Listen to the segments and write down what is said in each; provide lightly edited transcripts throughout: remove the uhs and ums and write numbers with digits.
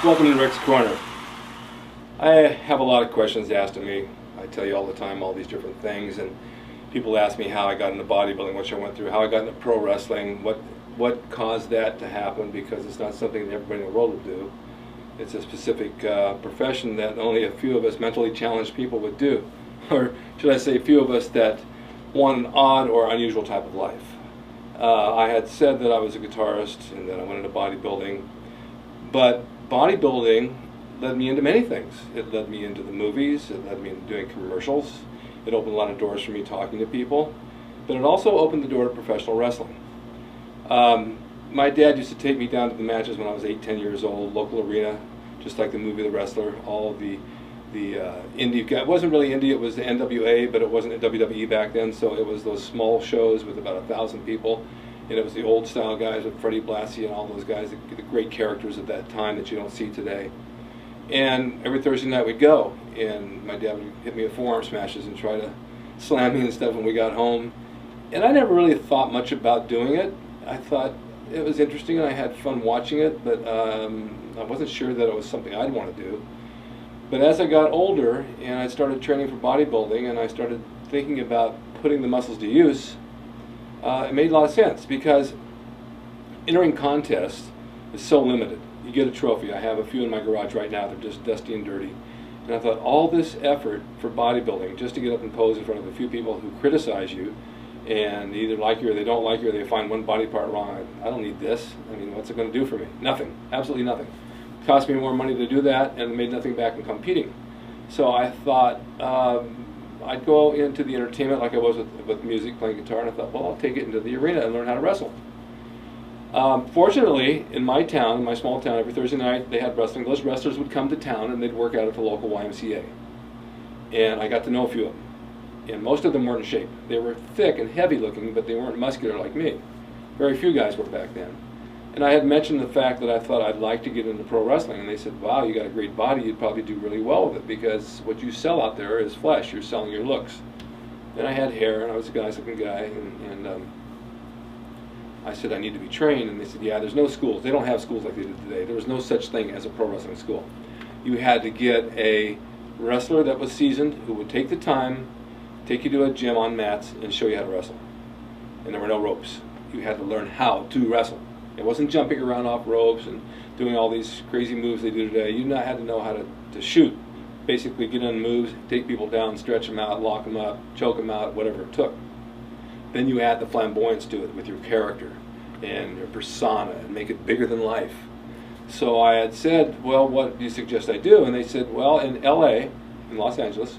Welcome to Rick's Corner. I have a lot of questions asked of me. I tell you all the time all these different things, and people ask me how I got into bodybuilding, which I went through, how I got into pro wrestling, what caused that to happen, because it's not something that everybody in the world would do. It's a specific profession that only a few of us mentally challenged people would do, or should I say a few of us that want an odd or unusual type of life. I had said that I was a guitarist and that I went into bodybuilding, but bodybuilding led me into many things. It led me into the movies, it led me into doing commercials, it opened a lot of doors for me talking to people, but it also opened the door to professional wrestling. My dad used to take me down to the matches when I was 8, 10 years old, local arena, just like the movie The Wrestler. All of the indie, it wasn't really indie, it was the NWA, but it wasn't a WWE back then, so it was those small shows with about 1,000 people. And it was the old style guys with Freddie Blassie and all those guys, the great characters at that time that you don't see today. And every Thursday night we'd go, and my dad would hit me with forearm smashes and try to slam me and stuff when we got home. And I never really thought much about doing it. I thought it was interesting and I had fun watching it, but I wasn't sure that it was something I'd want to do. But as I got older and I started training for bodybuilding and I started thinking about putting the muscles to use, it made a lot of sense, because entering contests is so limited. You get a trophy. I have a few in my garage right now. They're just dusty and dirty. And I thought, all this effort for bodybuilding just to get up and pose in front of a few people who criticize you and they either like you or they don't like you or they find one body part wrong. I don't need this. I mean, what's it going to do for me? Nothing. Absolutely nothing. It cost me more money to do that and made nothing back in competing. So I thought, I'd go into the entertainment like I was with music, playing guitar, and I thought, well, I'll take it into the arena and learn how to wrestle. Fortunately, in my town, in my small town, every Thursday night they had wrestling. Those wrestlers would come to town and they'd work out at the local YMCA. And I got to know a few of them. And most of them weren't in shape. They were thick and heavy looking, but they weren't muscular like me. Very few guys were back then. And I had mentioned the fact that I thought I'd like to get into pro wrestling, and they said, wow, you got a great body, you'd probably do really well with it, because what you sell out there is flesh, you're selling your looks. And I had hair, and I was a nice looking guy, and I said I need to be trained, and they said, yeah, there's no schools. They don't have schools like they do today. There was no such thing as a pro wrestling school. You had to get a wrestler that was seasoned, who would take the time, take you to a gym on mats, and show you how to wrestle. And there were no ropes. You had to learn how to wrestle. It wasn't jumping around off ropes and doing all these crazy moves they do today. You had to know how to shoot. Basically get in moves, take people down, stretch them out, lock them up, choke them out, whatever it took. Then you add the flamboyance to it with your character and your persona and make it bigger than life. So I had said, well, what do you suggest I do? And they said, well, in LA, in Los Angeles,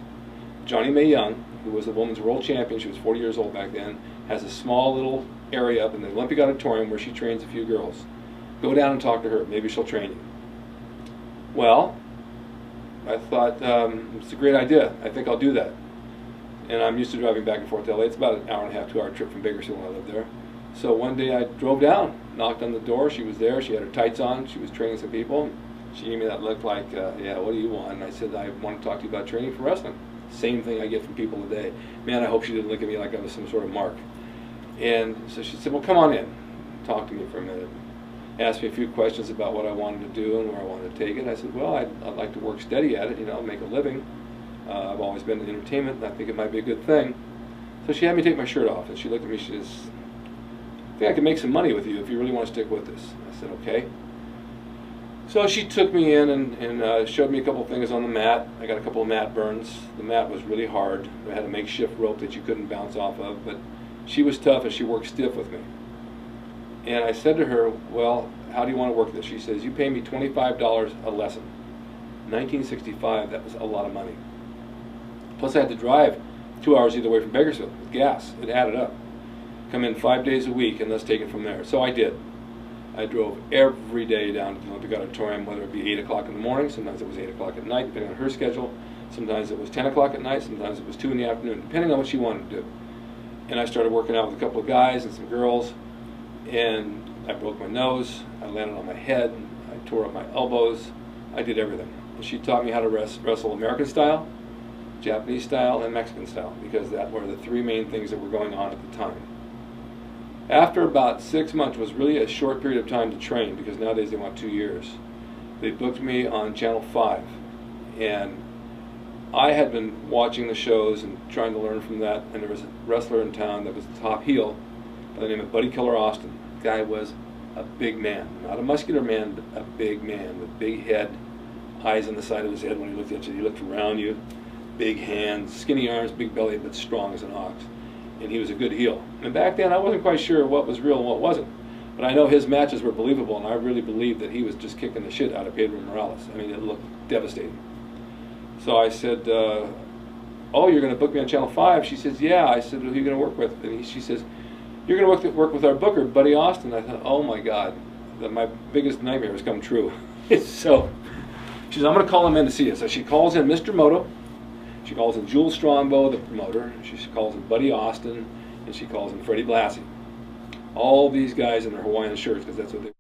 Johnny Mae Young, who was the women's world champion, she was 40 years old back then, has a small little area up in the Olympic Auditorium where she trains a few girls. Go down and talk to her. Maybe she'll train you. Well, I thought, it's a great idea. I think I'll do that. And I'm used to driving back and forth to LA. It's about an hour and a half, 2 hour trip from Bakersfield when I lived there. So one day I drove down, knocked on the door. She was there. She had her tights on. She was training some people. She gave me that look like, yeah, what do you want? And I said, I want to talk to you about training for wrestling. Same thing I get from people today. Man, I hope she didn't look at me like I was some sort of mark. And so she said, well, come on in. Talk to me for a minute. Asked me a few questions about what I wanted to do and where I wanted to take it. I said, well, I'd like to work steady at it, you know, make a living. I've always been in entertainment, and I think it might be a good thing. So she had me take my shirt off, and she looked at me, she says, I think I can make some money with you if you really want to stick with this. I said, okay. So she took me in and showed me a couple of things on the mat. I got a couple of mat burns. The mat was really hard. I had a makeshift rope that you couldn't bounce off of, but she was tough and she worked stiff with me. And I said to her, well, how do you want to work this? She says, you pay me $25 a lesson. 1965, that was a lot of money. Plus I had to drive 2 hours either way from Bakersfield with gas. It added up. Come in 5 days a week and let's take it from there. So I did. I drove every day down to the Olympic Auditorium, whether it be 8 o'clock in the morning, sometimes it was 8 o'clock at night, depending on her schedule. Sometimes it was 10 o'clock at night, sometimes it was 2 in the afternoon, depending on what she wanted to do. And I started working out with a couple of guys and some girls, and I broke my nose, I landed on my head, I tore up my elbows, I did everything. And she taught me how to wrestle American style, Japanese style, and Mexican style, because that were the 3 main things that were going on at the time. After about 6 months, was really a short period of time to train, because nowadays they want 2 years. They booked me on Channel 5, and I had been watching the shows and trying to learn from that, and there was a wrestler in town that was the top heel by the name of Buddy Killer Austin. The guy was a big man, not a muscular man, but a big man with big head, eyes on the side of his head when he looked at you. He looked around you, big hands, skinny arms, big belly, but strong as an ox. And he was a good heel. And back then I wasn't quite sure what was real and what wasn't. But I know his matches were believable, and I really believed that he was just kicking the shit out of Pedro Morales. I mean, it looked devastating. So I said, oh, you're going to book me on Channel 5? She says, yeah. I said, who are you going to work with? And she says, you're going to work with our booker, Buddy Austin. I thought, oh my God, my biggest nightmare has come true. So she says, I'm going to call him in to see you. So she calls in Mr. Moto. She calls in Jules Strongbow, the promoter. She calls in Buddy Austin, and she calls in Freddie Blassie. All these guys in their Hawaiian shirts, because that's what they